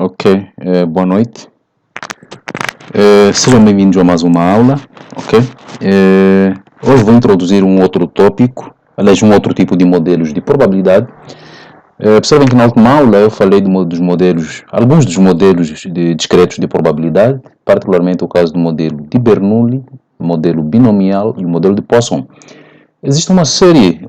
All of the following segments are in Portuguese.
Ok, boa noite. Sejam bem-vindos a mais uma aula, ok? Hoje vou introduzir um outro tópico, aliás, um outro tipo de modelos de probabilidade. Observem que na última aula eu falei dos modelos, alguns dos modelos discretos de probabilidade, particularmente o caso do modelo de Bernoulli, modelo binomial e o modelo de Poisson. Existe uma série,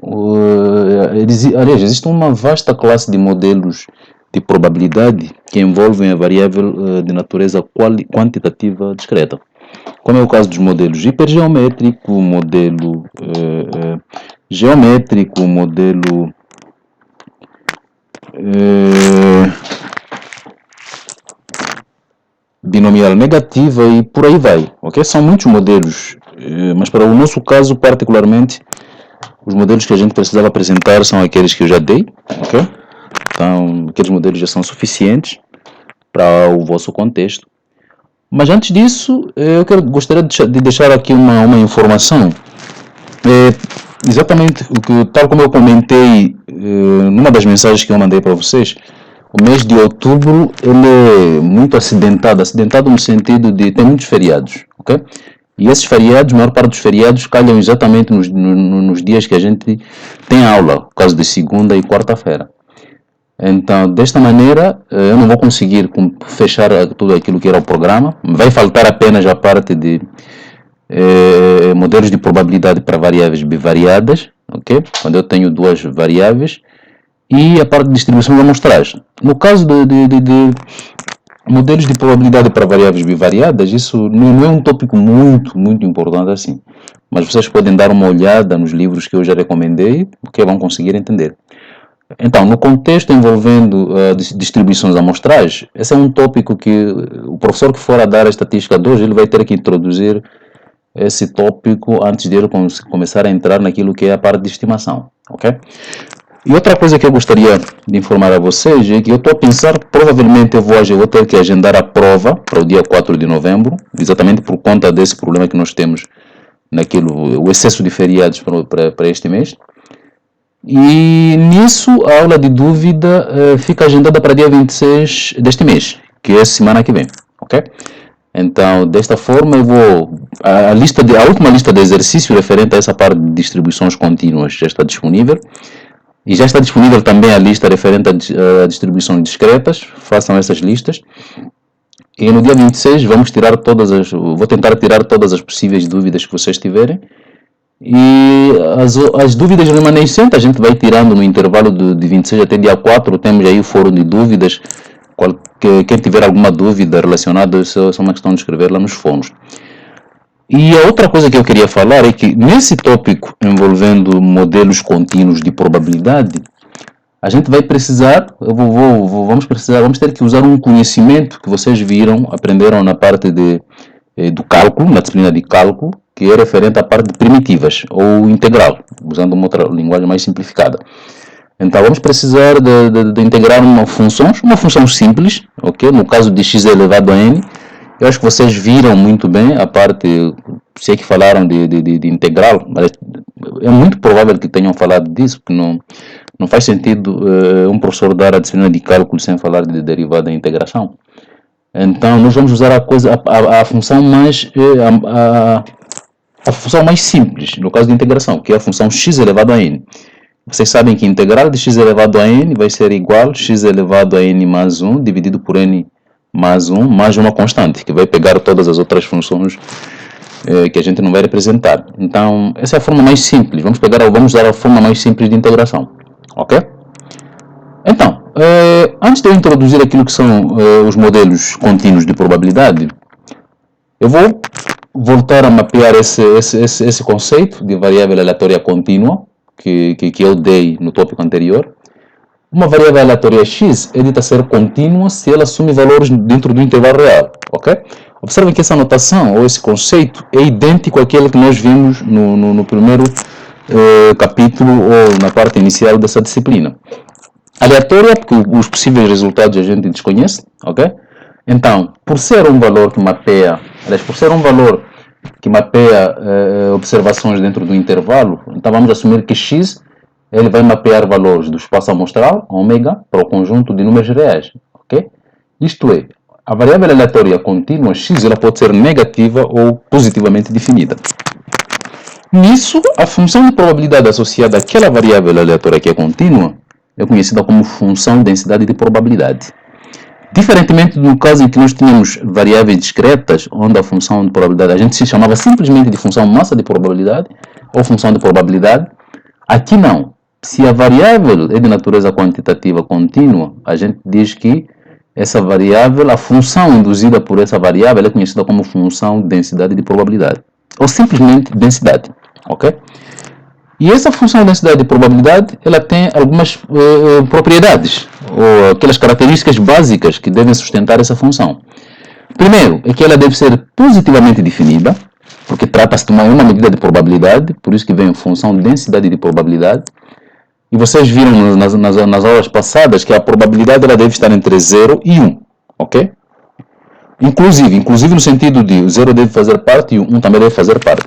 aliás, existe uma vasta classe de modelos de probabilidade que envolvem a variável de natureza quantitativa discreta, como é o caso dos modelos hipergeométrico, modelo geométrico, modelo binomial negativa e por aí vai, ok? São muitos modelos, mas para o nosso caso particularmente, os modelos que a gente precisava apresentar são aqueles que eu já dei, ok? Então, aqueles modelos já são suficientes para o vosso contexto. Mas antes disso, gostaria de deixar aqui uma informação. Exatamente o que, tal como eu comentei numa das mensagens que eu mandei para vocês, o mês de outubro ele é muito acidentado no sentido de ter muitos feriados, ok? E esses feriados, a maior parte dos feriados calham exatamente nos dias que a gente tem aula, no caso de segunda e quarta-feira. Então, desta maneira, eu não vou conseguir fechar tudo aquilo que era o programa. Vai faltar apenas a parte de modelos de probabilidade para variáveis bivariadas, ok? Quando eu tenho duas variáveis, e a parte de distribuição de amostrais. No caso de modelos de probabilidade para variáveis bivariadas, isso não é um tópico muito importante assim. Mas vocês podem dar uma olhada nos livros que eu já recomendei, porque vão conseguir entender. Então, no contexto envolvendo distribuições amostrais, esse é um tópico que o professor que for a dar a estatística de hoje, ele vai ter que introduzir esse tópico antes de ele começar a entrar naquilo que é a parte de estimação, ok? E outra coisa que eu gostaria de informar a vocês é que eu estou a pensar, provavelmente eu vou ter que agendar a prova para o dia 4 de novembro, exatamente por conta desse problema que nós temos o excesso de feriados para este mês. E nisso a aula de dúvida fica agendada para dia 26 deste mês, que é a semana que vem, ok? Então, desta forma, a última lista de exercícios referente a essa parte de distribuições contínuas já está disponível. E já está disponível também a lista referente a distribuições discretas. Façam essas listas. E no dia 26 vou tentar tirar todas as possíveis dúvidas que vocês tiverem. E as dúvidas remanescentes a gente vai tirando no intervalo de 26 até dia 4. Temos aí o fórum de dúvidas. Quem tiver alguma dúvida relacionada, é só uma questão de escrever lá nos fóruns. E a outra coisa que eu queria falar é que nesse tópico envolvendo modelos contínuos de probabilidade, a gente vai precisar, vamos ter que usar um conhecimento que vocês aprenderam na parte do cálculo, na disciplina de cálculo, que é referente à parte de primitivas ou integral, usando uma outra linguagem mais simplificada. Então vamos precisar de integrar uma função simples, ok? No caso de x elevado a n. Eu acho que vocês viram muito bem a parte, se é que falaram de integral, mas é muito provável que tenham falado disso, porque não faz sentido um professor dar a disciplina de cálculo sem falar de derivada e integração. Então, nós vamos usar a função a função mais simples, no caso de integração, que é a função x elevado a n. Vocês sabem que a integral de x elevado a n vai ser igual a x elevado a n mais 1 dividido por n mais 1 mais uma constante, que vai pegar todas as outras funções que a gente não vai representar. Então, essa é a forma mais simples. Vamos usar a forma mais simples de integração. Ok? Então, antes de eu introduzir aquilo que são os modelos contínuos de probabilidade, eu vou voltar a mapear esse conceito de variável aleatória contínua que eu dei no tópico anterior. Uma variável aleatória x é dita ser contínua se ela assume valores dentro do intervalo real, ok? Observem que essa notação ou esse conceito é idêntico àquele que nós vimos no primeiro capítulo ou na parte inicial dessa disciplina. Aleatória, porque os possíveis resultados a gente desconhece, ok? Então, por ser um valor que mapeia observações dentro do intervalo, então vamos assumir que x ele vai mapear valores do espaço amostral, ômega, para o conjunto de números reais, ok? Isto é, a variável aleatória contínua x ela pode ser negativa ou positivamente definida. Nisso, a função de probabilidade associada àquela variável aleatória que é contínua é conhecida como função densidade de probabilidade. Diferentemente do caso em que nós tínhamos variáveis discretas, onde a função de probabilidade a gente se chamava simplesmente de função massa de probabilidade ou função de probabilidade, aqui não. Se a variável é de natureza quantitativa contínua, a gente diz que essa variável, a função induzida por essa variável é conhecida como função de densidade de probabilidade, ou simplesmente densidade, ok? E essa função de densidade de probabilidade, ela tem algumas propriedades, ou aquelas características básicas que devem sustentar essa função. Primeiro, é que ela deve ser positivamente definida, porque trata-se de uma medida de probabilidade, por isso que vem função de densidade de probabilidade. E vocês viram nas aulas passadas que a probabilidade ela deve estar entre 0 e 1, ok? Inclusive no sentido de o 0 deve fazer parte e o 1 também deve fazer parte.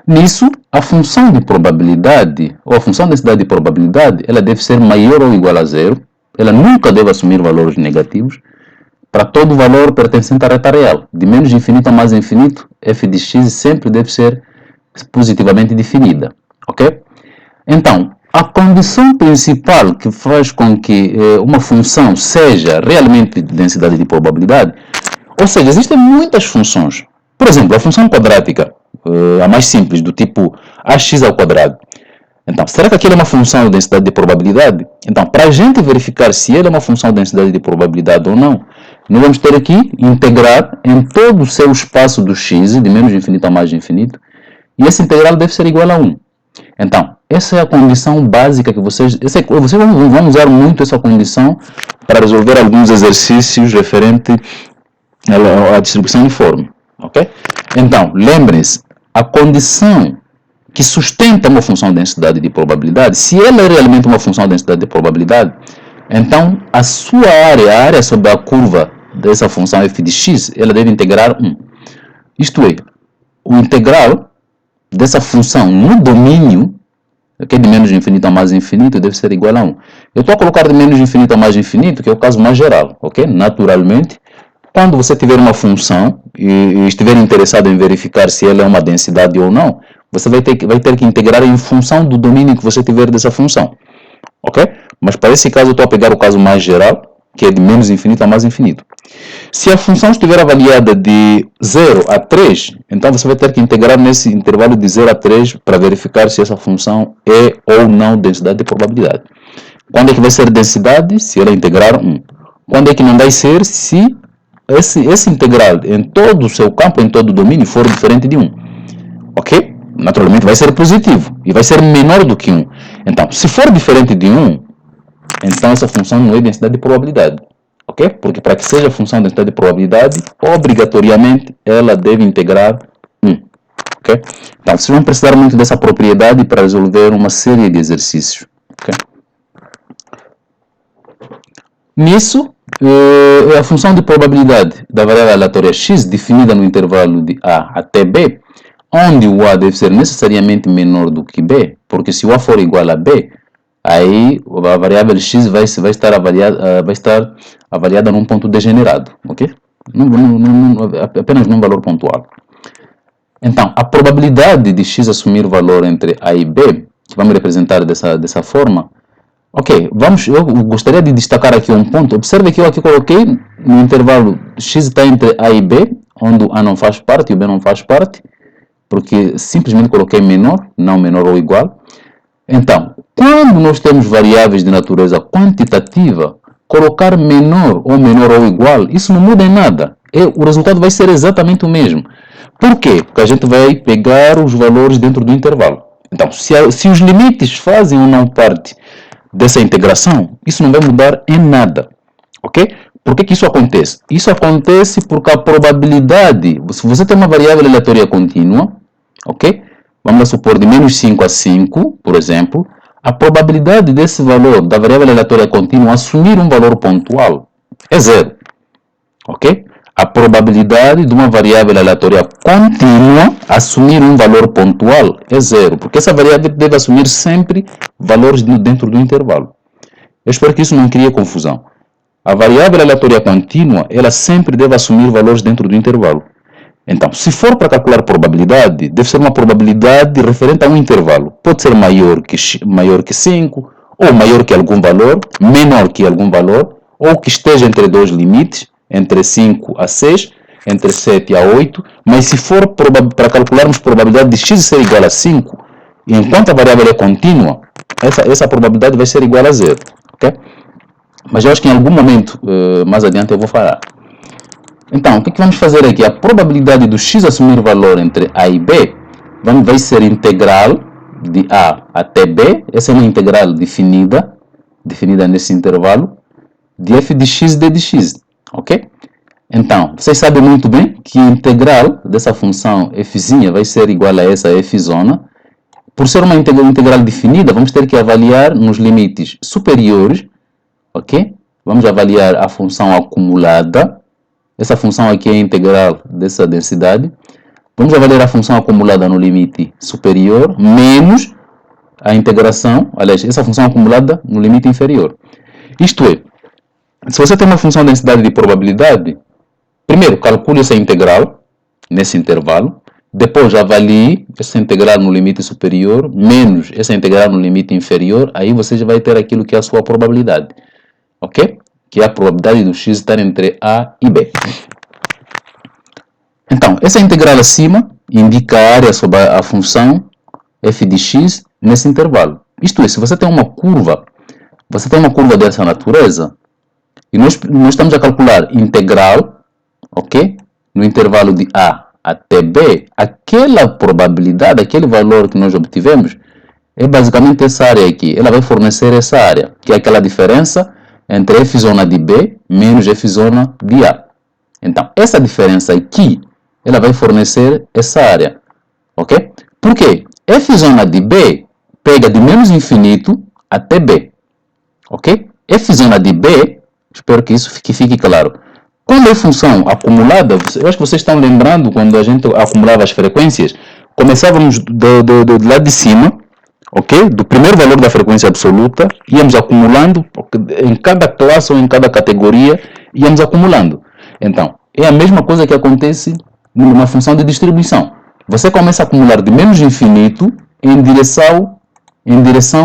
Nisso, a função de probabilidade, ou a função de densidade de probabilidade, ela deve ser maior ou igual a 0, ela nunca deve assumir valores negativos, para todo valor pertencente à reta real, de menos infinito a mais infinito, f de x sempre deve ser positivamente definida, ok? Então, a condição principal que faz com que uma função seja realmente de densidade de probabilidade, ou seja, existem muitas funções. Por exemplo, a função quadrática, a mais simples, do tipo ax ao quadrado. Então, será que aquilo é uma função de densidade de probabilidade? Então, para a gente verificar se ele é uma função de densidade de probabilidade ou não, nós vamos ter aqui integrar em todo o seu espaço do x, de menos infinito a mais infinito, e esse integral deve ser igual a 1. Então, essa é a condição básica que vocês vão usar muito essa condição para resolver alguns exercícios referentes à distribuição uniforme, ok? Então, lembrem-se, a condição que sustenta uma função de densidade de probabilidade, se ela é realmente uma função de densidade de probabilidade, então a sua área, a área sobre a curva dessa função f de x, ela deve integrar 1. Isto é, o integral dessa função no domínio, que é de menos infinito a mais infinito, deve ser igual a 1. Eu estou a colocar de menos infinito a mais infinito, que é o caso mais geral, ok? Naturalmente, quando você tiver uma função e estiver interessado em verificar se ela é uma densidade ou não, você vai ter que integrar em função do domínio que você tiver dessa função, ok? Mas para esse caso eu estou a pegar o caso mais geral, que é de menos infinito a mais infinito. Se a função estiver avaliada de 0 a 3, então você vai ter que integrar nesse intervalo de 0 a 3 para verificar se essa função é ou não densidade de probabilidade. Quando é que vai ser densidade? Se ela integrar 1. Quando é que não vai ser? Se esse integral em todo o seu campo, em todo o domínio, for diferente de 1. Ok? Naturalmente vai ser positivo e vai ser menor do que 1. Então, se for diferente de 1, então essa função não é densidade de probabilidade. Ok? Porque para que seja função de densidade de probabilidade, obrigatoriamente ela deve integrar 1. Ok? Então, vocês vão precisar muito dessa propriedade para resolver uma série de exercícios. Ok? Nisso, a função de probabilidade da variável aleatória x definida no intervalo de a até b, onde o a deve ser necessariamente menor do que b, porque se o a for igual a b, aí a variável x vai estar avaliada num ponto degenerado, ok? Apenas num valor pontual. Então, a probabilidade de x assumir valor entre a e b, que vamos representar dessa forma, ok, eu gostaria de destacar aqui um ponto. Observe que eu aqui coloquei no intervalo x está entre a e b, onde o a não faz parte e o b não faz parte, porque simplesmente coloquei menor, não menor ou igual. Então, quando nós temos variáveis de natureza quantitativa, colocar menor ou igual, isso não muda em nada. O resultado vai ser exatamente o mesmo. Por quê? Porque a gente vai pegar os valores dentro do intervalo. Então, se os limites fazem ou não parte dessa integração, isso não vai mudar em nada. Ok? Por que isso acontece? Isso acontece porque a probabilidade, se você tem uma variável aleatória contínua, ok? Vamos supor de menos 5 a 5, por exemplo, a probabilidade desse valor, da variável aleatória contínua, assumir um valor pontual é 0. Ok? A probabilidade de uma variável aleatória contínua assumir um valor pontual é 0, porque essa variável deve assumir sempre valores dentro do intervalo. Eu espero que isso não crie confusão. a variável aleatória contínua, ela sempre deve assumir valores dentro do intervalo. Então, se for para calcular probabilidade, deve ser uma probabilidade referente a um intervalo. Pode ser maior que 5, ou maior que algum valor, menor que algum valor, ou que esteja entre dois limites, entre 5 a 6, entre 7 a 8, mas se for para calcularmos a probabilidade de x ser igual a 5, enquanto a variável é contínua, essa probabilidade vai ser igual a 0. Okay? Mas eu acho que em algum momento, mais adiante, eu vou falar. Então, o que vamos fazer aqui? A probabilidade do x assumir valor entre a e b vai ser integral de a até b. Essa é uma integral definida nesse intervalo, de f de x d de x. Ok? Então, vocês sabem muito bem que a integral dessa função fzinha vai ser igual a essa f zona. Por ser uma integral definida, vamos ter que avaliar nos limites superiores. Ok? Vamos avaliar a função acumulada. Essa função aqui é a integral dessa densidade. Vamos avaliar a função acumulada no limite superior, menos a integração, aliás, essa função acumulada no limite inferior. Isto é, se você tem uma função de densidade de probabilidade, primeiro calcule essa integral nesse intervalo, depois avalie essa integral no limite superior, menos essa integral no limite inferior, aí você já vai ter aquilo que é a sua probabilidade. Ok? Que é a probabilidade do x estar entre A e B. Então, essa integral acima indica a área sobre a função f de x nesse intervalo. Isto é, se você tem uma curva dessa natureza, e nós estamos a calcular integral, ok? No intervalo de A até B, aquela probabilidade, aquele valor que nós obtivemos, é basicamente essa área aqui. Ela vai fornecer essa área, que é aquela diferença entre f zona de B menos f zona de A. Então, essa diferença aqui, ela vai fornecer essa área. Ok? Por quê? F zona de B pega de menos infinito até B. Ok? F zona de B, espero que isso fique claro. Quando é função acumulada, eu acho que vocês estão lembrando quando a gente acumulava as frequências, começávamos do lado de cima, ok? Do primeiro valor da frequência absoluta, íamos acumulando, em cada classe ou em cada categoria, íamos acumulando. Então, é a mesma coisa que acontece numa função de distribuição. Você começa a acumular de menos infinito em direção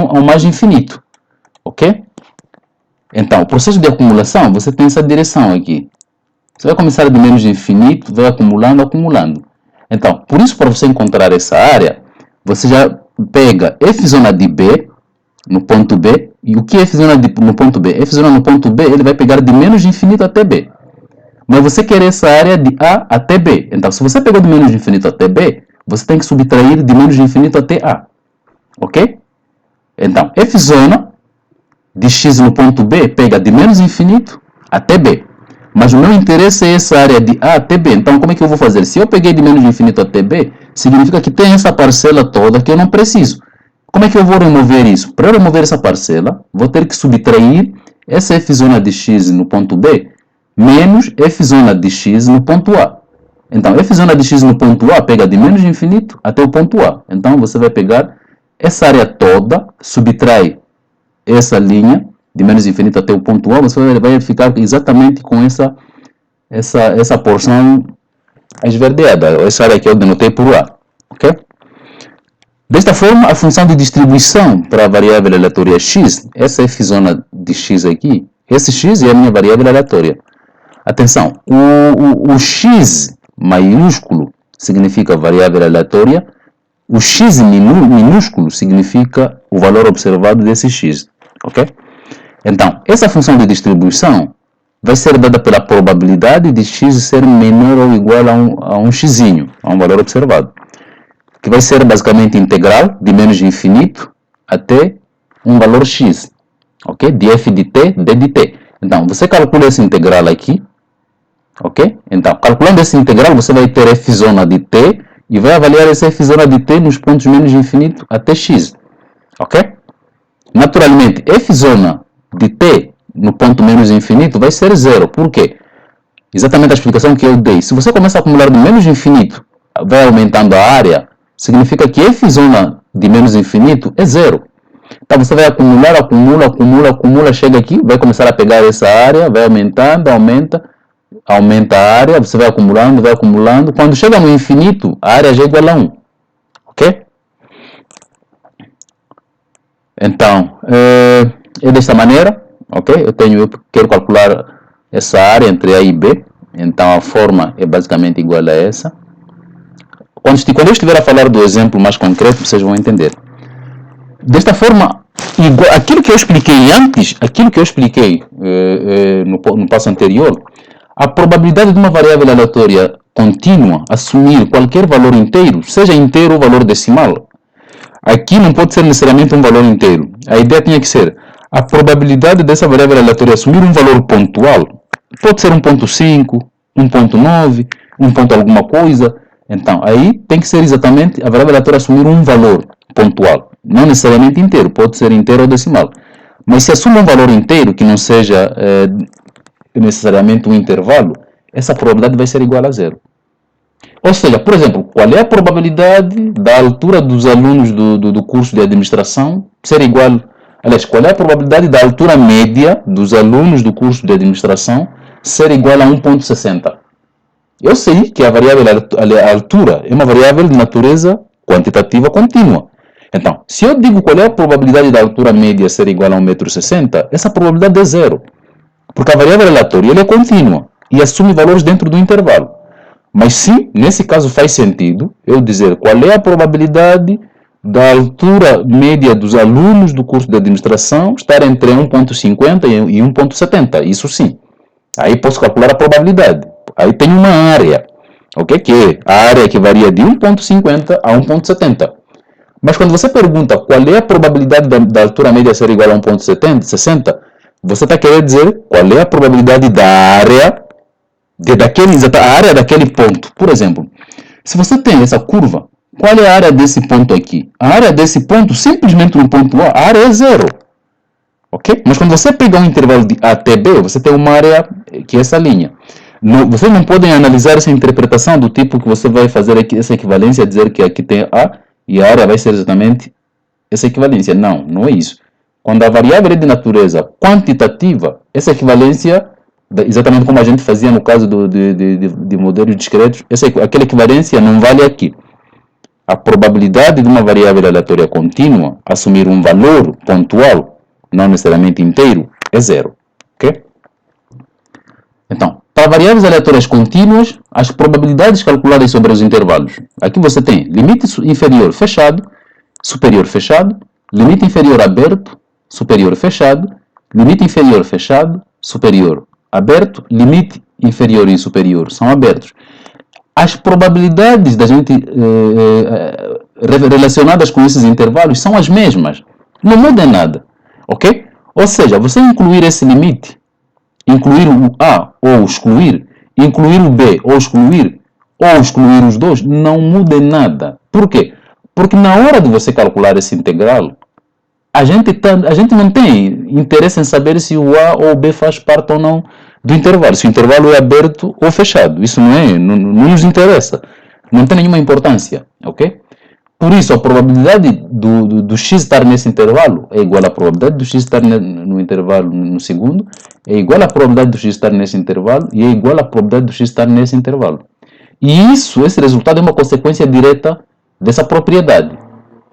ao mais infinito, ok? Então, o processo de acumulação, você tem essa direção aqui. Você vai começar de menos infinito, vai acumulando, acumulando. Então, por isso, para você encontrar essa área, você já pega f zona de B no ponto B. E o que é f zona no ponto B? F zona no ponto B, ele vai pegar de menos infinito até B. Mas você quer essa área de A até B. Então, se você pegou de menos infinito até B, você tem que subtrair de menos infinito até A. Ok? Então, f zona de x no ponto B pega de menos infinito até B. Mas o meu interesse é essa área de A até B. Então, como é que eu vou fazer? Se eu peguei de menos infinito até B, significa que tem essa parcela toda que eu não preciso. Como é que eu vou remover isso? Para remover essa parcela, vou ter que subtrair essa f zona de x no ponto B menos f zona de x no ponto A. Então, f zona de x no ponto A pega de menos infinito até o ponto A. Então, você vai pegar essa área toda, subtrai essa linha de menos infinito até o ponto A, você vai ficar exatamente com essa porção esverdeada, essa área que eu denotei por A. Ok? Desta forma, a função de distribuição para a variável aleatória x, essa f zona de x aqui, esse x é a minha variável aleatória. Atenção, o x maiúsculo significa variável aleatória, o x minúsculo significa o valor observado desse x. Ok? Então, essa função de distribuição vai ser dada pela probabilidade de x ser menor ou igual a um x, a um valor observado, que vai ser basicamente integral de menos de infinito até um valor x, ok? De f de t, d de t. Então, você calcula essa integral aqui, ok? Então, calculando essa integral, você vai ter f zona de t e vai avaliar essa f zona de t nos pontos menos de infinito até x, ok? Naturalmente, f zona de t no ponto menos infinito vai ser zero. Por quê? Exatamente a explicação que eu dei. Se você começa a acumular de menos infinito, vai aumentando a área, significa que f zona de menos infinito é zero. Então você vai acumula, chega aqui, vai começar a pegar essa área, vai aumentando, aumenta a área, você vai acumulando. Quando chega no infinito, a área já é igual a 1. Ok? Então, é desta maneira, ok? Eu quero calcular essa área entre A e B. Então a forma é basicamente igual a essa. Quando eu estiver a falar do exemplo mais concreto, vocês vão entender. Desta forma, aquilo que eu expliquei antes, no passo anterior, a probabilidade de uma variável aleatória contínua assumir qualquer valor inteiro, seja inteiro ou valor decimal, aqui não pode ser necessariamente um valor inteiro. A ideia tinha que ser a probabilidade dessa variável aleatória assumir um valor pontual. Pode ser 1.5, 1.9, 1 ponto alguma coisa. Então, aí tem que ser exatamente a variável aleatória assumir um valor pontual. Não necessariamente inteiro, pode ser inteiro ou decimal. Mas se assume um valor inteiro, que não seja necessariamente um intervalo, essa probabilidade vai ser igual a zero. Ou seja, por exemplo, qual é a probabilidade da altura dos alunos do curso de administração ser igual... Aliás, qual é a probabilidade da altura média dos alunos do curso de administração ser igual a 1.60? Eu sei que a variável altura é uma variável de natureza quantitativa contínua. Então, se eu digo qual é a probabilidade da altura média ser igual a 1,60 m, essa probabilidade é zero. Porque a variável aleatória é contínua e assume valores dentro do intervalo. Mas sim, nesse caso faz sentido eu dizer qual é a probabilidade da altura média dos alunos do curso de administração estar entre 1.50 e 1.70. Isso sim. Aí posso calcular a probabilidade. Aí tem uma área, ok? Que é a área que varia de 1.50 a 1.70. Mas quando você pergunta qual é a probabilidade da altura média ser igual a 1.60, você está querendo dizer qual é a probabilidade da área a área daquele ponto. Por exemplo, se você tem essa curva, qual é a área desse ponto aqui? A área desse ponto, simplesmente no ponto A área é zero. Ok? Mas quando você pegar um intervalo de A até B, você tem uma área que é essa linha. Vocês não podem analisar essa interpretação do tipo que você vai fazer aqui, essa equivalência, dizer que aqui tem A e a área vai ser exatamente essa equivalência. Não, não é isso. Quando a variável é de natureza quantitativa, essa equivalência, exatamente como a gente fazia no caso de modelos discretos, aquela equivalência não vale aqui. A probabilidade de uma variável aleatória contínua assumir um valor pontual, não necessariamente inteiro, é zero. Ok? Então, para variáveis aleatórias contínuas, as probabilidades calculadas sobre os intervalos. Aqui você tem limite inferior fechado, superior fechado, limite inferior aberto, superior fechado, limite inferior fechado, superior aberto, limite inferior e superior são abertos. As probabilidades da gente relacionadas com esses intervalos são as mesmas. Não muda nada. Ok? Ou seja, você incluir esse limite, incluir o A ou excluir, incluir o B ou excluir os dois, não muda nada. Por quê? Porque na hora de você calcular esse integral, a gente não tem interesse em saber se o A ou o B faz parte ou não do intervalo. Se o intervalo é aberto ou fechado. Isso não nos interessa. Não tem nenhuma importância. Ok? Por isso, a probabilidade do x estar nesse intervalo é igual à probabilidade do x estar no intervalo no segundo, é igual à probabilidade do x estar nesse intervalo e é igual à probabilidade do x estar nesse intervalo. E esse resultado é uma consequência direta dessa propriedade.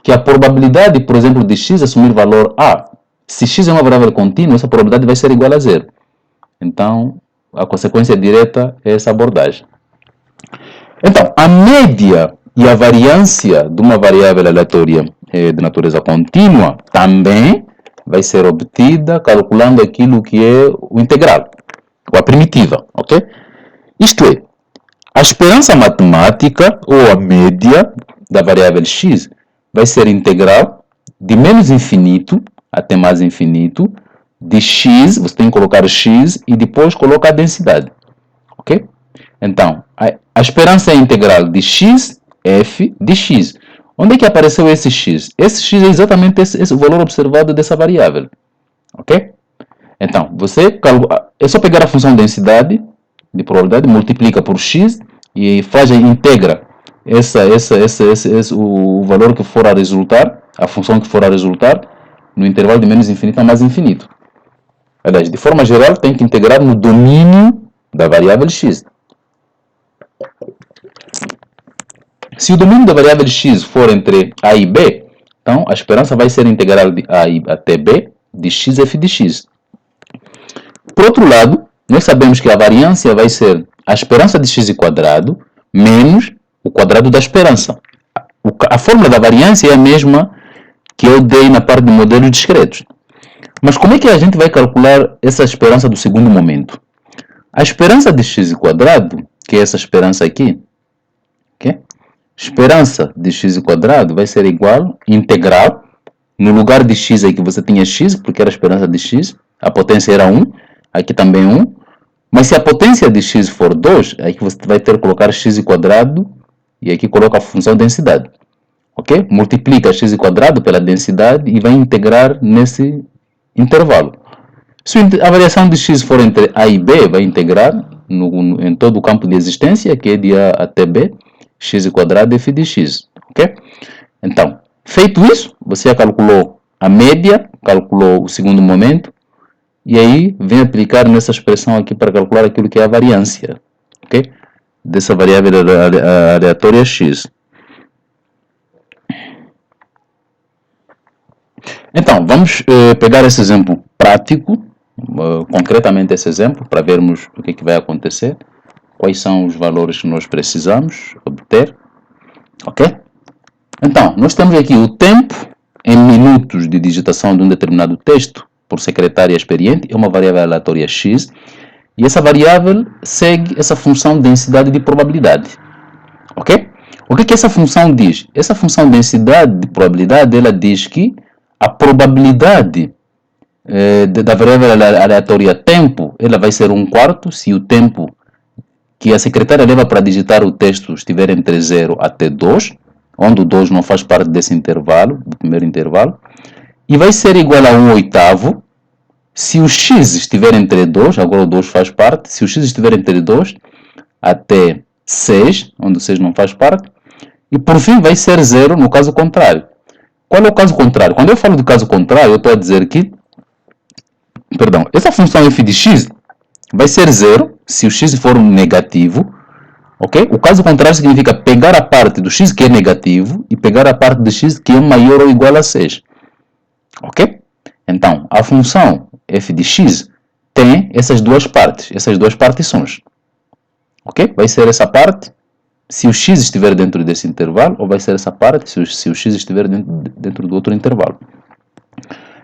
Que a probabilidade, por exemplo, de x assumir valor A, se x é uma variável contínua, essa probabilidade vai ser igual a zero. Então, a consequência direta é essa abordagem. Então, a média e a variância de uma variável aleatória de natureza contínua também vai ser obtida calculando aquilo que é o integral, ou a primitiva, ok? Isto é, a esperança matemática ou a média da variável x vai ser integral de menos infinito até mais infinito de x, você tem que colocar x e depois colocar a densidade, ok? Então, a esperança é integral de x, f de x. Onde é que apareceu esse x? Esse x é exatamente esse valor observado dessa variável, ok? Então, é só pegar a função densidade de probabilidade, multiplica por x e integra o valor que for a resultar, a função que for a resultar, no intervalo de menos infinito a mais infinito. Aliás, de forma geral, tem que integrar no domínio da variável x. Se o domínio da variável x for entre a e b, então a esperança vai ser integral de a até b de x f de x. Por outro lado, nós sabemos que a variância vai ser a esperança de x quadrado menos o quadrado da esperança. A fórmula da variância é a mesma que eu dei na parte de modelos discretos. Mas como é que a gente vai calcular essa esperança do segundo momento? A esperança de x quadrado, que é essa esperança aqui, okay? Esperança de x quadrado vai ser igual integral. No lugar de x aqui você tinha x, porque era a esperança de x, a potência era 1, aqui também 1. Mas se a potência de x for 2, aqui você vai ter que colocar x quadrado e aqui coloca a função densidade. Ok? Multiplica x quadrado pela densidade e vai integrar nesse intervalo. Se a variação de x for entre a e b, vai integrar em todo o campo de existência, que é de a até b, x quadrado f de x. Ok? Então, feito isso, você já calculou a média, calculou o segundo momento, e aí vem aplicar nessa expressão aqui para calcular aquilo que é a variância, ok? Dessa variável aleatória x. Então, vamos pegar esse exemplo prático, concretamente esse exemplo, para vermos o que vai acontecer, quais são os valores que nós precisamos obter, ok? Então, nós temos aqui o tempo em minutos de digitação de um determinado texto por secretária experiente, é uma variável aleatória x, e essa variável segue essa função densidade de probabilidade, ok? O que essa função diz? Essa função densidade de probabilidade, ela diz que a probabilidade da variável aleatória tempo, ela vai ser 1/4 se o tempo que a secretária leva para digitar o texto estiver entre 0 até 2, onde o 2 não faz parte desse intervalo, do primeiro intervalo, e vai ser igual a 1/8 se o x estiver entre 2, agora o 2 faz parte, se o x estiver entre 2 até 6, onde o 6 não faz parte, e por fim vai ser 0 no caso contrário. Qual é o caso contrário? Quando eu falo do caso contrário, eu estou a dizer que, essa função f de x vai ser 0 se o x for negativo, ok? O caso contrário significa pegar a parte do x que é negativo e pegar a parte do x que é maior ou igual a 6, ok? Então, a função f de x tem essas duas partes, essas duas partições, ok? Vai ser essa parte se o x estiver dentro desse intervalo, ou vai ser essa parte se o x estiver dentro do outro intervalo.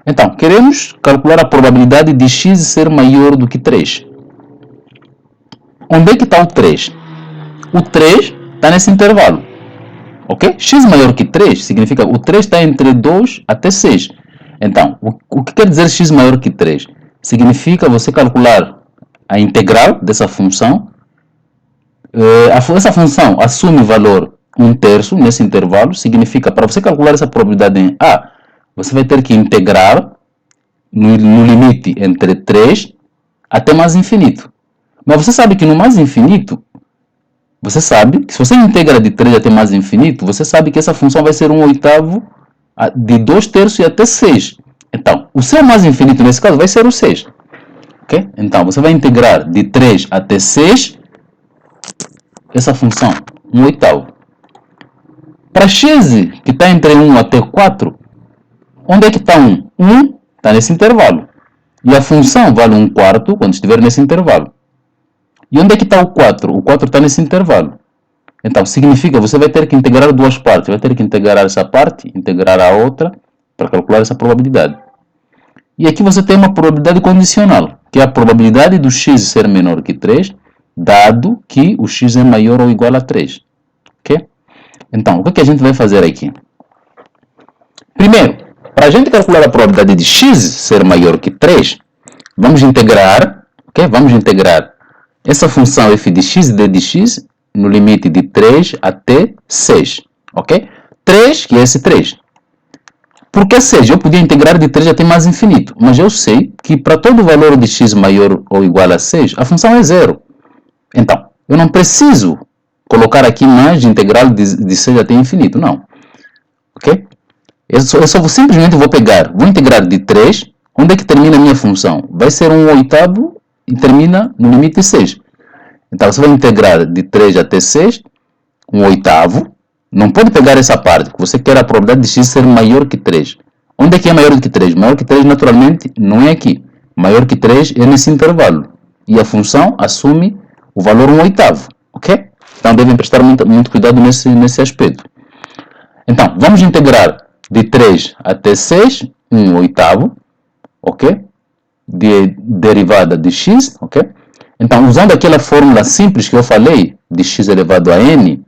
Então, queremos calcular a probabilidade de x ser maior do que 3. Onde é que está o 3? O 3 está nesse intervalo, ok? X maior que 3 significa que o 3 está entre 2 até 6. Então, o que quer dizer x maior que 3? Significa você calcular a integral dessa função. Essa função assume o valor 1/3 nesse intervalo, significa, para você calcular essa probabilidade em A, você vai ter que integrar no limite entre 3 até mais infinito. Mas você sabe que no mais infinito, você sabe que se você integra de 3 até mais infinito, você sabe que essa função vai ser 1/8 de 2/3 e até 6. Então, o seu mais infinito nesse caso vai ser o 6. Okay? Então, você vai integrar de 3 até 6 essa função, 1/8. Para x, que está entre 1 até 4, onde é que está 1? 1 está nesse intervalo. E a função vale 1/4 quando estiver nesse intervalo. E onde é que está o 4? O 4 está nesse intervalo. Então, significa que você vai ter que integrar duas partes. Vai ter que integrar essa parte, integrar a outra, para calcular essa probabilidade. E aqui você tem uma probabilidade condicional, que é a probabilidade do x ser menor que 3, dado que o x é maior ou igual a 3. Ok? Então, o que a gente vai fazer aqui? Primeiro, para a gente calcular a probabilidade de x ser maior que 3, vamos integrar, ok? Vamos integrar essa função f de x e d de x no limite de 3 até 6, ok? 3, que é esse 3. Por que 6? Eu podia integrar de 3 até mais infinito, mas eu sei que para todo valor de x maior ou igual a 6, a função é 0. Então, eu não preciso colocar aqui mais de integral de 6 até infinito, não. Ok? Simplesmente vou integrar de 3, onde é que termina a minha função? Vai ser 1/8 e termina no limite de 6. Então, você vai integrar de 3 até 6, 1/8. Não pode pegar essa parte, porque você quer a probabilidade de x ser maior que 3. Onde é que é maior do que 3? Maior que 3, naturalmente, não é aqui. Maior que 3 é nesse intervalo. E a função assume o valor 1/8. Ok? Então, devem prestar muito cuidado nesse aspecto. Então, vamos integrar de 3 até 6, 1/8. Ok? De derivada de x. Ok? Então, usando aquela fórmula simples que eu falei, de x elevado a n,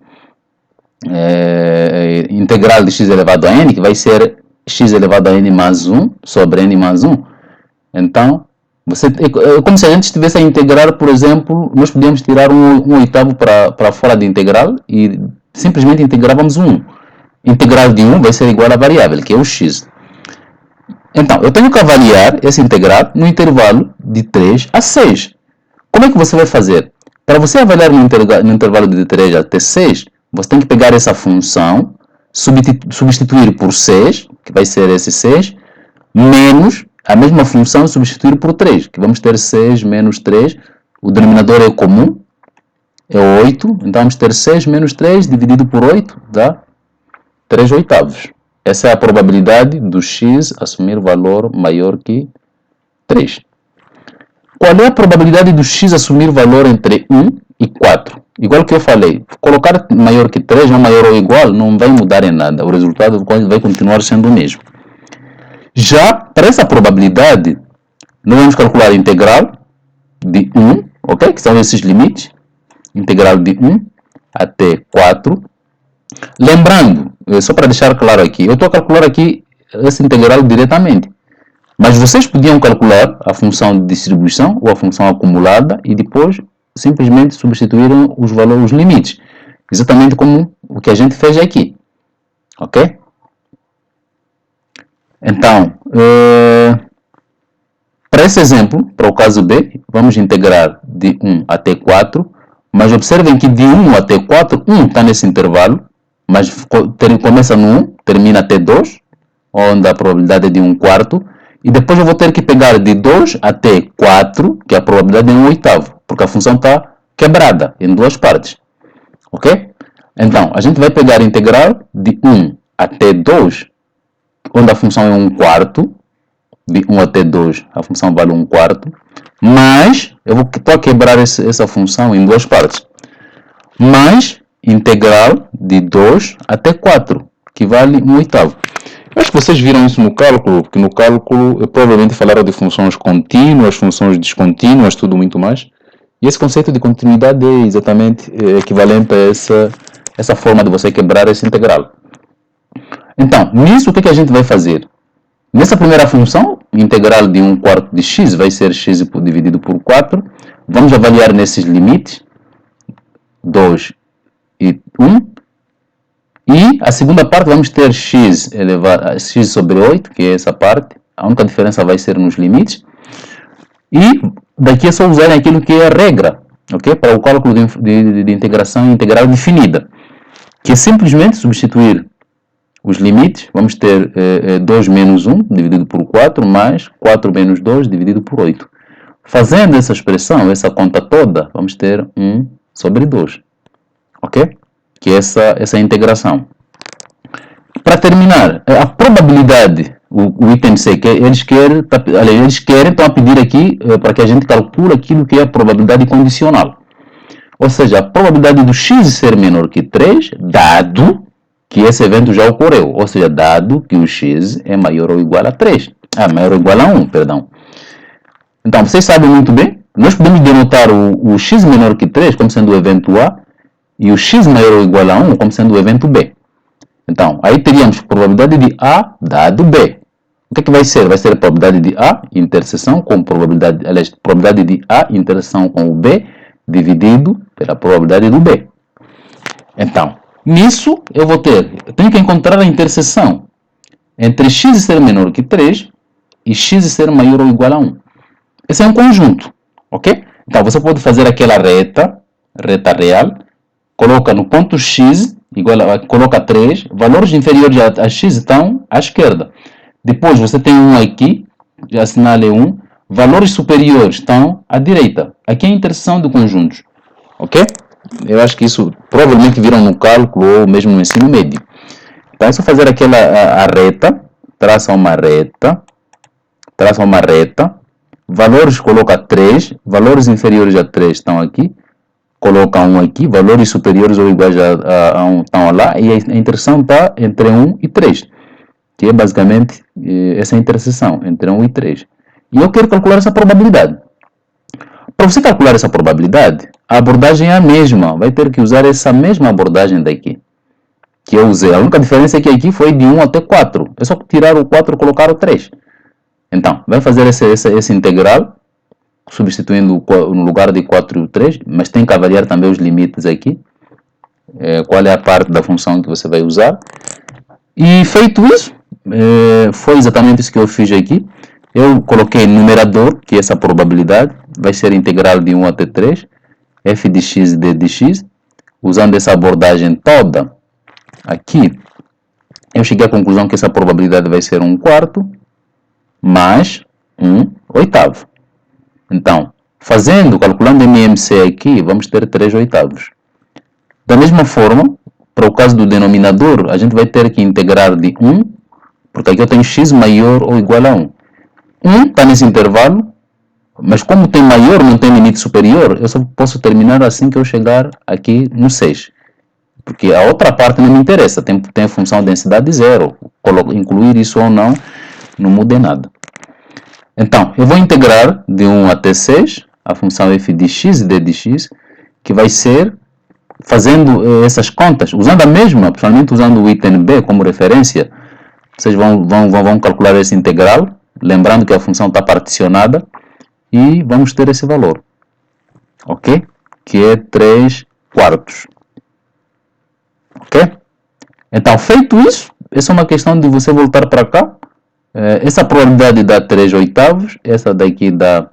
integral de x elevado a n, que vai ser x elevado a n mais 1 sobre n mais 1. Então, é como se a gente estivesse a integrar, por exemplo, nós podíamos tirar 1/8 para fora de integral e simplesmente integrávamos 1. Integral de 1 vai ser igual à variável, que é o x. Então, eu tenho que avaliar esse integral no intervalo de 3 a 6. Como é que você vai fazer? Para você avaliar no intervalo de 3 até 6, você tem que pegar essa função, substituir por 6, que vai ser esse 6, menos a mesma função substituir por 3, que vamos ter 6 menos 3, o denominador é comum, é 8, então vamos ter 6 menos 3 dividido por 8, dá 3/8. Essa é a probabilidade do x assumir valor maior que 3. Qual é a probabilidade do x assumir valor entre 1 e 4? Igual que eu falei, colocar maior que 3 ou maior ou igual não vai mudar em nada. O resultado vai continuar sendo o mesmo. Já para essa probabilidade, nós vamos calcular a integral de 1, ok? Que são esses limites. Integral de 1 até 4. Lembrando, só para deixar claro aqui, eu estou a calcular aqui essa integral diretamente. Mas vocês podiam calcular a função de distribuição ou a função acumulada e depois simplesmente substituíram os valores, os limites. Exatamente como o que a gente fez aqui. Ok? Então, para esse exemplo, para o caso B, vamos integrar de 1 até 4. Mas observem que de 1 até 4, 1 está nesse intervalo. Mas começa no 1, termina até 2, onde a probabilidade é de 1/4. E depois eu vou ter que pegar de 2 até 4, que a probabilidade é 1/8, porque a função está quebrada em duas partes. Ok? Então, a gente vai pegar a integral de 1 até 2, onde a função é 1/4. De 1 até 2, a função vale 1/4. Mas, eu estou a quebrar essa função em duas partes. Mais integral de 2 até 4, que vale 1/8. Eu acho que vocês viram isso no cálculo, porque no cálculo provavelmente falaram de funções contínuas, funções descontínuas, tudo muito mais. E esse conceito de continuidade é exatamente equivalente a essa forma de você quebrar essa integral. Então, nisso o que a gente vai fazer? Nessa primeira função, integral de 1/4 de x vai ser x dividido por 4. Vamos avaliar nesses limites, 2 e 1. E a segunda parte vamos ter x sobre 8, que é essa parte. A única diferença vai ser nos limites. E daqui é só usar aquilo que é a regra, ok? Para o cálculo de integração integral definida, que é simplesmente substituir os limites. Vamos ter 2 menos 1 dividido por 4, mais 4 menos 2 dividido por 8. Fazendo essa expressão, essa conta toda, vamos ter 1 sobre 2, ok? Que é essa integração. Para terminar, a probabilidade, o item C, que eles querem estão a pedir aqui para que a gente calcule aquilo que é a probabilidade condicional. Ou seja, a probabilidade do x ser menor que 3, dado que esse evento já ocorreu. Ou seja, dado que o x é maior ou igual a 3. Maior ou igual a 1, perdão. Então, vocês sabem muito bem, nós podemos denotar o x menor que 3 como sendo o evento A, e o x maior ou igual a 1 como sendo o evento B. Então, aí teríamos probabilidade de A dado B. O que vai ser? Vai ser a probabilidade de A interseção com probabilidade de A interseção com o B dividido pela probabilidade do B. Então, nisso eu tenho que encontrar a interseção entre x ser menor que 3 e x ser maior ou igual a 1. Esse é um conjunto, ok? Então, você pode fazer aquela reta real, coloca no ponto x coloca 3, valores inferiores a x estão à esquerda. Depois você tem 1 aqui, já assinale 1, valores superiores estão à direita. Aqui é a interseção de conjuntos, ok? Eu acho que isso provavelmente viram no cálculo ou mesmo no ensino médio. Então é só fazer aquela a reta, traça uma reta, valores coloca 3, valores inferiores a 3 estão aqui, coloca 1 aqui, valores superiores ou iguais a 1 estão lá, e a interseção está entre 1 e 3, que é basicamente essa interseção entre 1 e 3. E eu quero calcular essa probabilidade. Para você calcular essa probabilidade, a abordagem é a mesma, vai ter que usar essa mesma abordagem daqui, que eu usei. A única diferença é que aqui foi de 1 até 4, é só tirar o 4 e colocar o 3. Então, vai fazer esse integral, substituindo no lugar de 4 e o 3, mas tem que avaliar também os limites aqui, qual é a parte da função que você vai usar. E feito isso, foi exatamente isso que eu fiz aqui. Eu coloquei numerador, que é essa probabilidade, vai ser integral de 1 até 3, f de x e d de x. Usando essa abordagem toda aqui, eu cheguei à conclusão que essa probabilidade vai ser 1/4 mais 1/8. Então, calculando MMC aqui, vamos ter 3/8. Da mesma forma, para o caso do denominador, a gente vai ter que integrar de 1, porque aqui eu tenho x maior ou igual a 1. 1 está nesse intervalo, mas como tem maior, não tem limite superior, eu só posso terminar assim que eu chegar aqui no 6. Porque a outra parte não me interessa, tem a função densidade 0. Incluir isso ou não muda nada. Então, eu vou integrar de 1 até 6, a função f de x e d de x, que vai ser, fazendo essas contas, usando a mesma, principalmente usando o item b como referência, vocês vão calcular esse integral, lembrando que a função está particionada, e vamos ter esse valor, ok? Que é 3/4. Ok? Então, feito isso, essa é uma questão de você voltar para cá. Essa probabilidade dá 3/8, essa daqui dá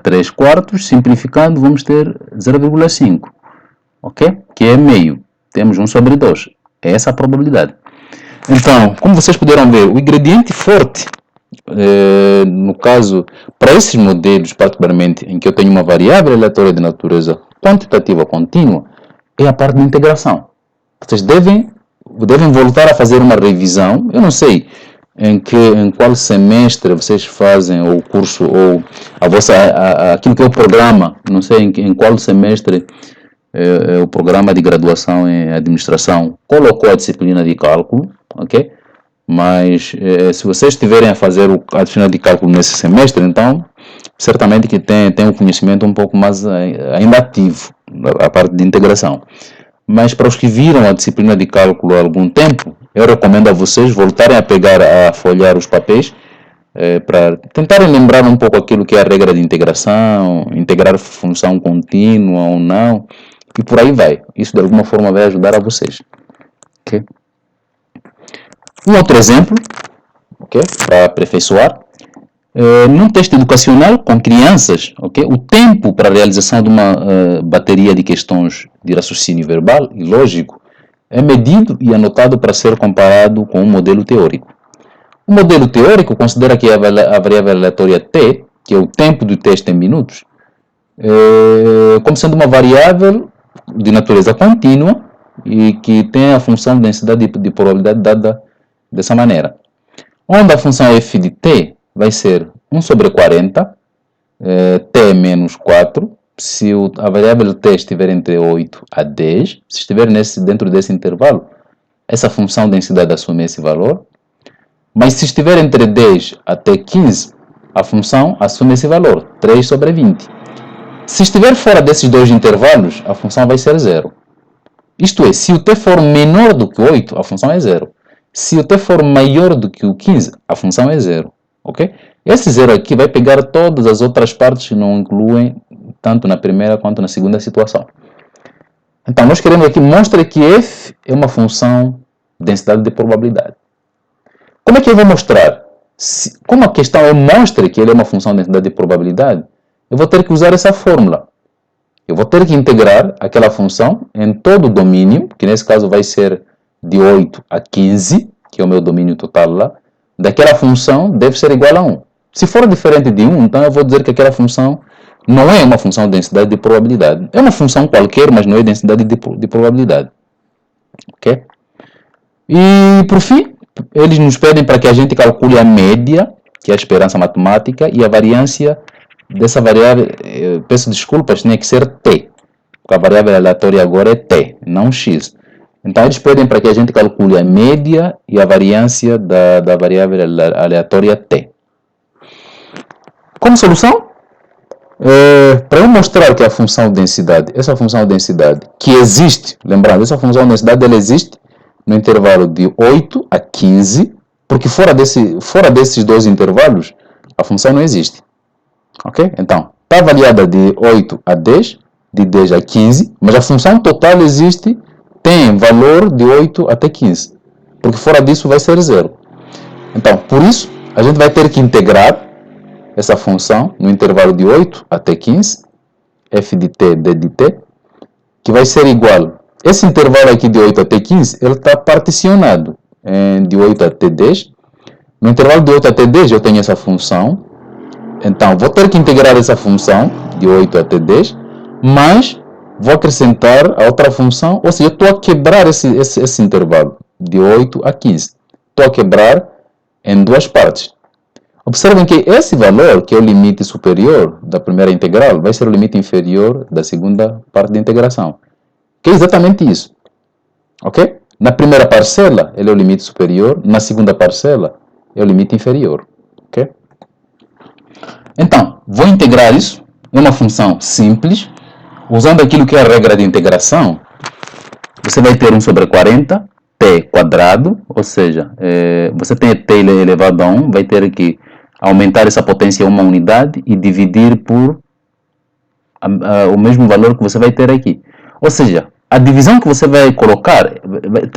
3/4, simplificando vamos ter 0,5, ok? Que é meio, temos 1/2, é essa a probabilidade. Então, como vocês puderam ver, o ingrediente forte, no caso, para esses modelos particularmente, em que eu tenho uma variável aleatória de natureza quantitativa contínua, é a parte de integração. Vocês devem voltar a fazer uma revisão. Eu não sei em qual semestre vocês fazem o curso ou aquilo que é o programa. Não sei em qual semestre o programa de graduação em administração colocou a disciplina de cálculo, ok? Mas se vocês estiverem a fazer a disciplina de cálculo nesse semestre, então certamente que tem um conhecimento um pouco mais ainda ativo, a parte de integração. Mas para os que viram a disciplina de cálculo há algum tempo, eu recomendo a vocês voltarem a folhear os papéis para tentarem lembrar um pouco aquilo que é a regra de integração, integrar função contínua ou não, e por aí vai. Isso de alguma forma vai ajudar a vocês. Okay? Um outro exemplo, okay, para aperfeiçoar. Num texto educacional com crianças, okay, o tempo para a realização de uma bateria de questões de raciocínio verbal e lógico é medido e anotado para ser comparado com um modelo teórico. O modelo teórico considera que a variável aleatória t, que é o tempo do texto em minutos, como sendo uma variável de natureza contínua e que tem a função de densidade de probabilidade dada dessa maneira. Onde a função f de t vai ser 1/40, t menos 4, se a variável t estiver entre 8 a 10, se estiver dentro desse intervalo, essa função densidade assume esse valor, mas se estiver entre 10 até 15, a função assume esse valor, 3/20. Se estiver fora desses dois intervalos, a função vai ser 0. Isto é, se o t for menor do que 8, a função é 0. Se o t for maior do que o 15, a função é 0. Okay? Esse 0 aqui vai pegar todas as outras partes que não incluem tanto na primeira quanto na segunda situação. Então, nós queremos aqui mostrar que f é uma função de densidade de probabilidade. Como é que eu vou mostrar? Como a questão mostra que ele é uma função de densidade de probabilidade, eu vou ter que usar essa fórmula. Eu vou ter que integrar aquela função em todo o domínio, que nesse caso vai ser de 8 a 15, que é o meu domínio total lá. Daquela função deve ser igual a 1. Se for diferente de 1, então eu vou dizer que aquela função não é uma função de densidade de probabilidade. É uma função qualquer, mas não é densidade de probabilidade. Ok? E, por fim, eles nos pedem para que a gente calcule a média, que é a esperança matemática, e a variância dessa variável, peço desculpas, tinha que ser t, porque a variável aleatória agora é t, não x. Então, eles pedem para que a gente calcule a média e a variância da variável aleatória t. Como solução, para eu mostrar que a função densidade, essa função densidade que existe, lembrando, essa função densidade ela existe no intervalo de 8 a 15, porque fora desses dois intervalos, a função não existe. Ok? Então, está avaliada de 8 a 10, de 10 a 15, mas a função total existe, tem valor de 8 até 15, porque fora disso vai ser zero. Então, por isso, a gente vai ter que integrar essa função no intervalo de 8 até 15, f de t, d de t, que vai ser igual. Esse intervalo aqui de 8 até 15, ele está particionado de 8 até 10. No intervalo de 8 até 10 eu tenho essa função. Então, vou ter que integrar essa função de 8 até 10, mas vou acrescentar a outra função, ou seja, eu estou a quebrar esse intervalo de 8 a 15. Estou a quebrar em duas partes. Observem que esse valor, que é o limite superior da primeira integral, vai ser o limite inferior da segunda parte da integração. Que é exatamente isso. Ok? Na primeira parcela, ele é o limite superior. Na segunda parcela, é o limite inferior. Ok? Então, vou integrar isso. É uma função simples. Usando aquilo que é a regra de integração, você vai ter 1 sobre 40, t quadrado, ou seja, você tem t elevado a 1, vai ter que aumentar essa potência a uma unidade e dividir por o mesmo valor que você vai ter aqui. Ou seja, a divisão que você vai colocar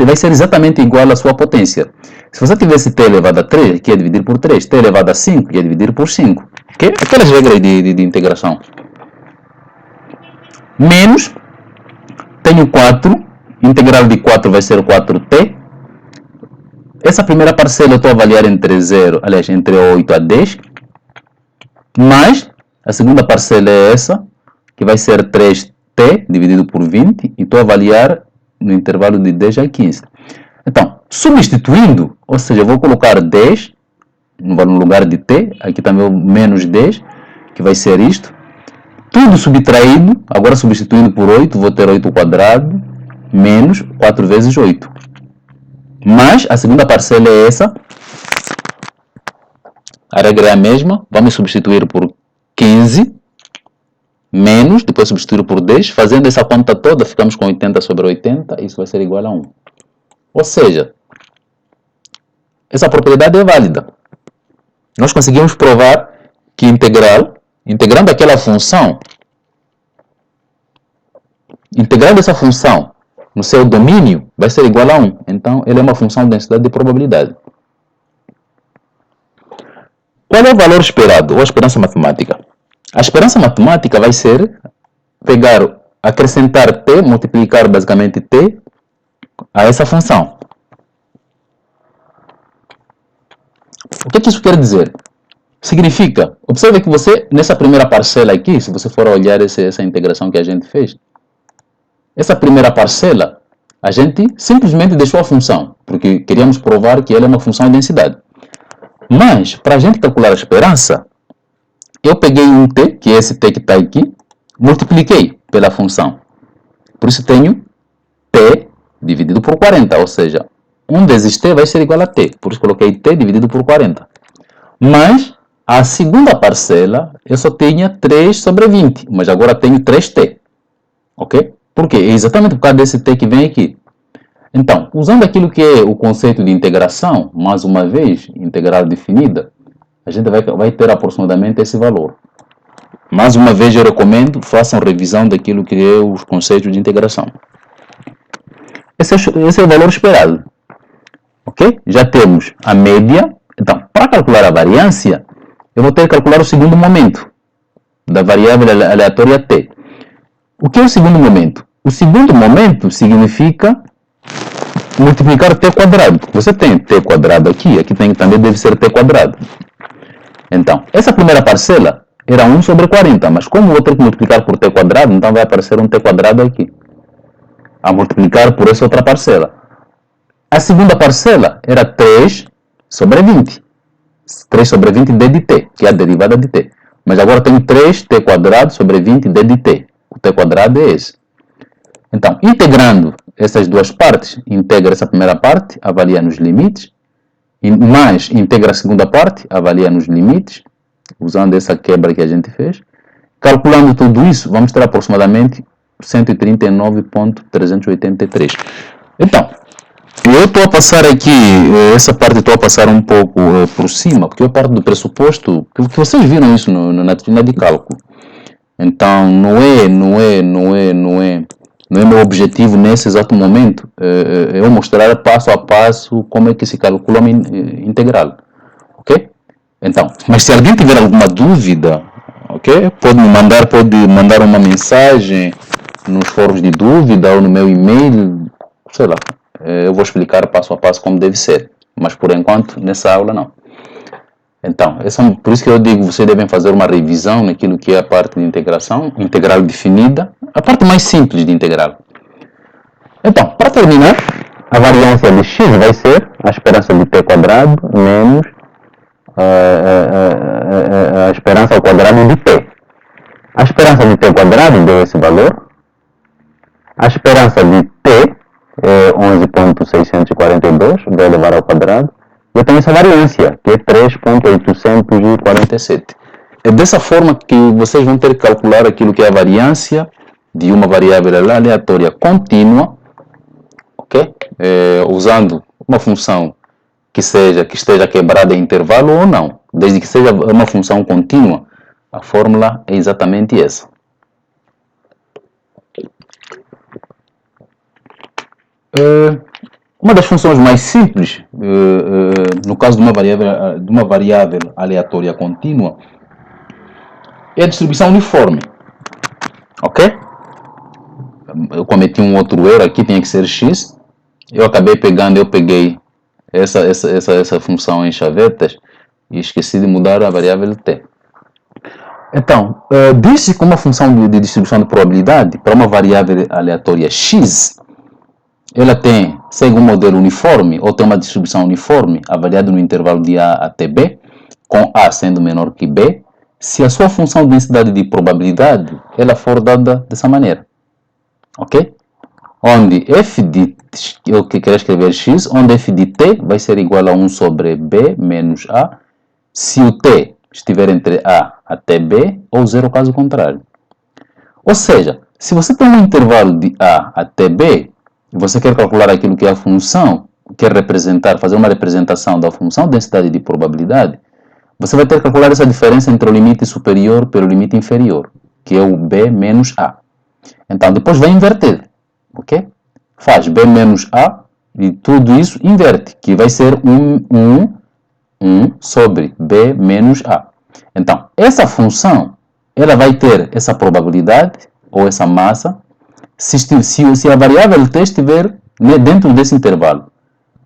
vai ser exatamente igual à sua potência. Se você tivesse t elevado a 3, que é dividir por 3, t elevado a 5, que é dividir por 5. Okay? Aquelas regras de integração. Menos, tenho 4, integral de 4 vai ser 4t. Essa primeira parcela eu estou a avaliar entre 0, aliás, entre 8 a 10. Mais, a segunda parcela é essa, que vai ser 3t dividido por 20, e estou a avaliar no intervalo de 10 a 15. Então, substituindo, ou seja, eu vou colocar 10 no lugar de t, aqui também o menos 10, que vai ser isto. Tudo subtraído, agora substituindo por 8, vou ter 8 quadrado, menos 4 vezes 8. Mas a segunda parcela é essa. A regra é a mesma, vamos substituir por 15, menos, depois substituir por 10, fazendo essa conta toda, ficamos com 80 sobre 80, isso vai ser igual a 1. Ou seja, essa propriedade é válida. Nós conseguimos provar que integrando aquela função, integrando essa função no seu domínio, vai ser igual a 1. Então, ele é uma função de densidade de probabilidade. Qual é o valor esperado, ou a esperança matemática? A esperança matemática vai ser acrescentar t, multiplicar basicamente t a essa função. O que isso quer dizer? Significa, observe que você, nessa primeira parcela aqui, se você for olhar essa integração que a gente fez, essa primeira parcela, a gente simplesmente deixou a função, porque queríamos provar que ela é uma função de densidade. Mas, para a gente calcular a esperança, eu peguei um t, que é esse t que está aqui, multipliquei pela função. Por isso tenho t dividido por 40, ou seja, 1 vezes t vai ser igual a t. Por isso coloquei t dividido por 40. Mas, a segunda parcela, eu só tinha 3 sobre 20, mas agora tenho 3t. Ok? Por quê? É exatamente por causa desse t que vem aqui. Então, usando aquilo que é o conceito de integração, mais uma vez, integral definida, a gente vai ter aproximadamente esse valor. Mais uma vez, eu recomendo, façam revisão daquilo que é os conceitos de integração. Esse é o valor esperado. Ok? Já temos a média. Então, para calcular a variância, eu, eu vou ter que calcular o segundo momento da variável aleatória t. Então, para calcular a variância, eu vou ter que calcular o segundo momento da variável aleatória t. Então, para calcular a variância, eu vou ter que calcular o segundo momento da variável aleatória t. Então, para calcular a variância, eu vou ter que calcular o segundo momento da variável aleatória t. O que é o segundo momento? O segundo momento significa multiplicar t quadrado. Você tem t quadrado aqui também deve ser t quadrado. Então, essa primeira parcela era 1 sobre 40, mas como vou ter que multiplicar por t quadrado, então vai aparecer um t quadrado aqui, a multiplicar por essa outra parcela. A segunda parcela era 3 sobre 20. 3 sobre 20 d de t, que é a derivada de t. Mas agora tenho 3t quadrado sobre 20 d de t. O t quadrado é esse. Então, integrando essas duas partes, integra essa primeira parte, avalia nos limites, e mais integra a segunda parte, avalia nos limites, usando essa quebra que a gente fez. Calculando tudo isso, vamos ter aproximadamente 139,383. Então, eu estou a passar aqui, essa parte estou a passar um pouco por cima, porque eu parto do pressuposto que vocês viram isso na disciplina de cálculo. Então, não é meu objetivo nesse exato momento eu mostrar passo a passo como é que se calcula uma integral, ok? Então, mas se alguém tiver alguma dúvida, ok? Pode mandar uma mensagem nos fóruns de dúvida ou no meu e-mail, sei lá. Eu vou explicar passo a passo como deve ser, mas por enquanto nessa aula não. Então, por isso que eu digo, vocês devem fazer uma revisão naquilo que é a parte de integração, integral definida, a parte mais simples de integral. Então, para terminar, a variância de x vai ser a esperança de t quadrado menos a esperança ao quadrado de t. A esperança de t quadrado deu esse valor. A esperança de t é 11.642, vou elevar ao quadrado. Eu tenho essa variância, que é 3.847. É dessa forma que vocês vão ter que calcular aquilo que é a variância de uma variável aleatória contínua, ok? Usando uma função que esteja quebrada em intervalo ou não. Desde que seja uma função contínua, a fórmula é exatamente essa. Uma das funções mais simples, no caso de uma variável aleatória contínua, é a distribuição uniforme. Ok? Eu cometi um outro erro aqui, tinha que ser x. Eu peguei essa função em chavetas e esqueci de mudar a variável t. Então, disse que uma função de distribuição de probabilidade para uma variável aleatória x, ela segue um modelo uniforme, ou tem uma distribuição uniforme, avaliada no intervalo de A até B, com A sendo menor que B, se a sua função de densidade de probabilidade ela for dada dessa maneira. Ok? Onde f de, eu quero escrever x, onde f de t vai ser igual a 1 sobre B menos A, se o t estiver entre A até B, ou zero caso contrário. Ou seja, se você tem um intervalo de A até B, e você quer calcular aquilo que é a função, fazer uma representação da função densidade de probabilidade, você vai ter que calcular essa diferença entre o limite superior pelo limite inferior, que é o B menos A. Então, depois vai inverter, ok? Faz B menos A e tudo isso inverte, que vai ser 1 sobre B menos A. Então, essa função, ela vai ter essa probabilidade, ou essa massa, se a variável t estiver dentro desse intervalo.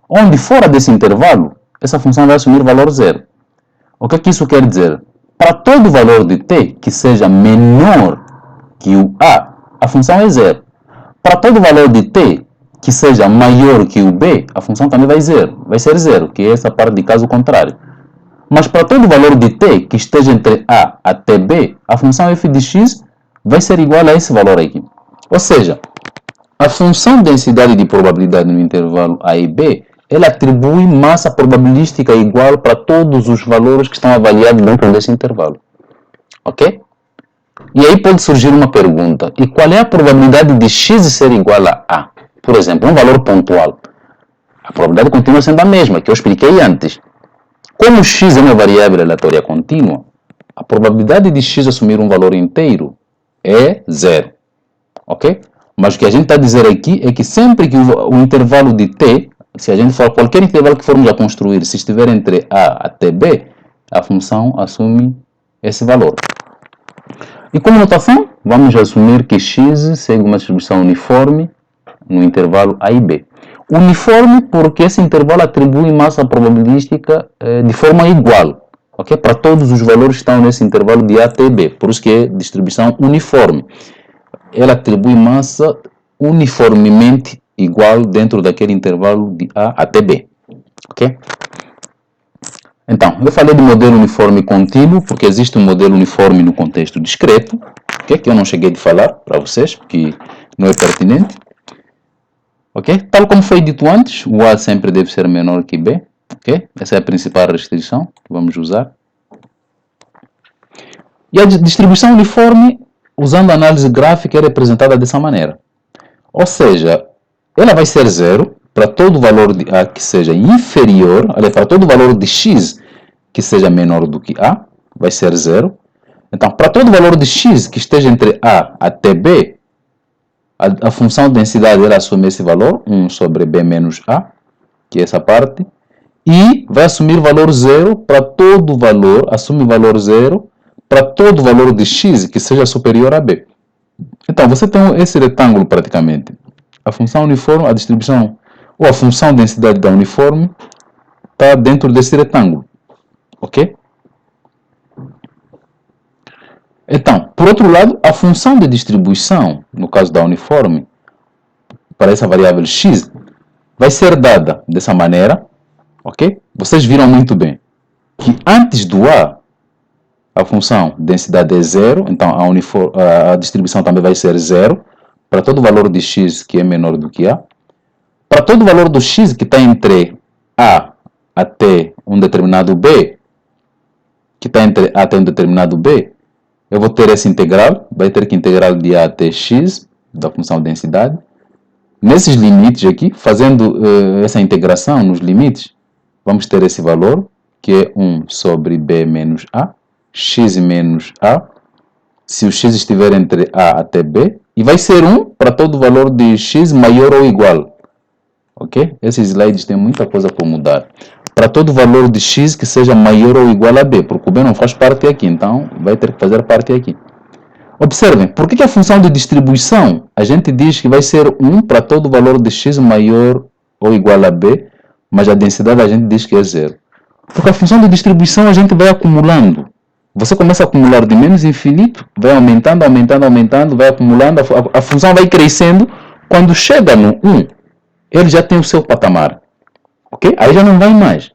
Onde fora desse intervalo, essa função vai assumir valor zero. O que isso quer dizer? Para todo valor de t que seja menor que o a função é zero. Para todo valor de t que seja maior que o b, a função também vai ser zero, que é essa parte de caso contrário. Mas para todo valor de t que esteja entre a até b, a função f de x vai ser igual a esse valor aqui. Ou seja, a função densidade de probabilidade no intervalo A e B, ela atribui massa probabilística igual para todos os valores que estão avaliados dentro desse intervalo. Ok? E aí pode surgir uma pergunta. E qual é a probabilidade de x ser igual a A? Por exemplo, um valor pontual. A probabilidade continua sendo a mesma, que eu expliquei antes. Como x é uma variável aleatória contínua, a probabilidade de x assumir um valor inteiro é zero. Ok? Mas o que a gente está a dizer aqui é que sempre que o intervalo de t, se a gente for qualquer intervalo que formos a construir, se estiver entre A até B, a função assume esse valor. E como notação, vamos assumir que x segue uma distribuição uniforme no intervalo A e B. Uniforme porque esse intervalo atribui massa probabilística de forma igual, okay? Para todos os valores que estão nesse intervalo de A até B, por isso que é distribuição uniforme. Ela atribui massa uniformemente igual dentro daquele intervalo de A até B, ok? Então, eu falei de modelo uniforme contínuo, porque existe um modelo uniforme no contexto discreto, okay? Que eu não cheguei de falar para vocês, porque não é pertinente. Okay? Tal como foi dito antes, o A sempre deve ser menor que B. Okay? Essa é a principal restrição que vamos usar. E a distribuição uniforme, usando a análise gráfica, é representada dessa maneira. Ou seja, ela vai ser zero para todo valor de A que seja inferior, aliás, para todo valor de x que seja menor do que A, vai ser zero. Então, para todo valor de x que esteja entre A até B, a função de densidade ela assume esse valor, 1 sobre B menos A, que é essa parte, e vai assumir valor zero para todo valor, assume valor zero para todo valor de x que seja superior a B. Então, você tem esse retângulo praticamente. A função uniforme, a distribuição, ou a função de densidade da uniforme, está dentro desse retângulo. Ok? Então, por outro lado, a função de distribuição, no caso da uniforme, para essa variável x, vai ser dada dessa maneira, ok? Vocês viram muito bem que antes do a função densidade é zero, então a distribuição também vai ser zero para todo valor de x que é menor do que A. Para todo valor do x que está entre A até um determinado B, que está entre A até um determinado B, eu vou ter essa integral, vai ter que integral de A até x, da função densidade. Nesses limites aqui, fazendo essa integração nos limites, vamos ter esse valor, que é 1 sobre B menos A, x menos A, se o x estiver entre A até B, e vai ser 1 para todo valor de x maior ou igual. Ok? Esses slides têm muita coisa para mudar. Para todo valor de x que seja maior ou igual a B, porque o B não faz parte aqui, então vai ter que fazer parte aqui. Observem, por que a função de distribuição a gente diz que vai ser 1 para todo valor de x maior ou igual a B, mas a densidade a gente diz que é 0? Porque a função de distribuição a gente vai acumulando. Você começa a acumular de menos infinito, vai aumentando, aumentando, aumentando, vai acumulando, a função vai crescendo. Quando chega no 1, ele já tem o seu patamar. Ok? Aí já não vai mais.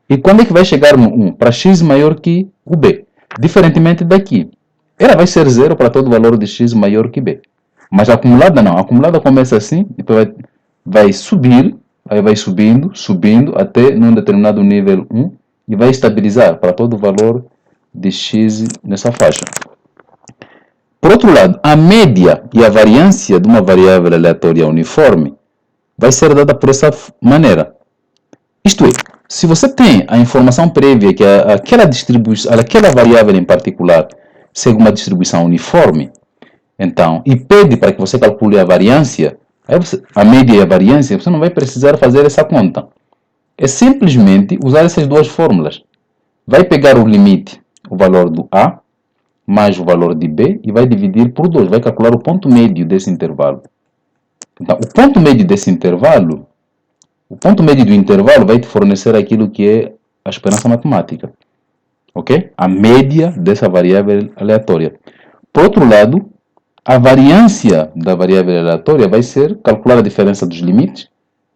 E quando é que vai chegar no 1? Para x maior que o B. Diferentemente daqui. Ela vai ser 0 para todo valor de x maior que B. Mas a acumulada não. A acumulada começa assim, depois vai subir, aí vai subindo, subindo, até num determinado nível 1, e vai estabilizar para todo valor de x nessa faixa. Por outro lado, a média e a variância de uma variável aleatória uniforme vai ser dada por essa maneira. Isto é, se você tem a informação prévia que aquela variável em particular segue uma distribuição uniforme, então, e pede para que você calcule a variância, a média e a variância, você não vai precisar fazer essa conta. É simplesmente usar essas duas fórmulas. Vai pegar o limite, o valor do A, mais o valor de B, e vai dividir por 2. Vai calcular o ponto médio desse intervalo. Então, o ponto médio desse intervalo, o ponto médio do intervalo vai te fornecer aquilo que é a esperança matemática. Ok? A média dessa variável aleatória. Por outro lado, a variância da variável aleatória vai ser calcular a diferença dos limites,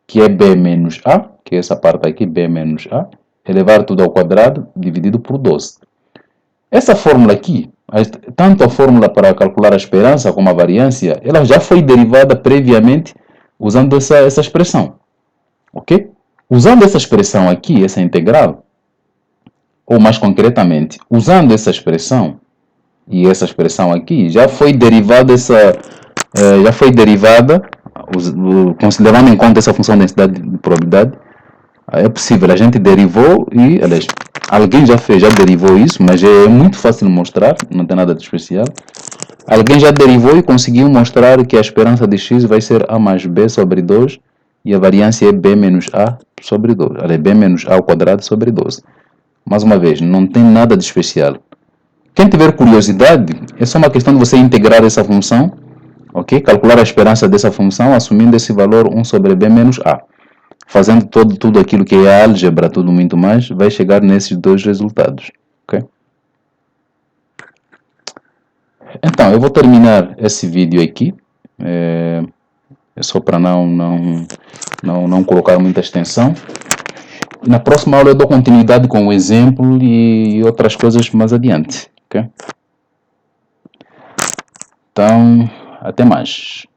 que é B menos A, que é essa parte aqui, B menos A, elevar tudo ao quadrado, dividido por 12. Essa fórmula aqui, tanto a fórmula para calcular a esperança como a variância, ela já foi derivada previamente usando essa expressão. Ok? Usando essa expressão aqui, essa integral, ou mais concretamente, usando essa expressão e essa expressão aqui, já foi derivada considerando em conta essa função de densidade de probabilidade. É possível, a gente derivou e, aliás, alguém já derivou isso, mas é muito fácil de mostrar, não tem nada de especial. Alguém já derivou e conseguiu mostrar que a esperança de x vai ser A mais B sobre 2 e a variância é B menos A sobre 2, aliás, B menos A ao quadrado sobre 12. Mais uma vez, não tem nada de especial. Quem tiver curiosidade, é só uma questão de você integrar essa função, ok? Calcular a esperança dessa função, assumindo esse valor 1 sobre b menos a. Fazendo tudo aquilo que é álgebra, tudo muito mais, vai chegar nesses dois resultados, ok? Então, eu vou terminar esse vídeo aqui. É só para não colocar muita extensão. E na próxima aula eu dou continuidade com o exemplo e outras coisas mais adiante, ok? Então, até mais.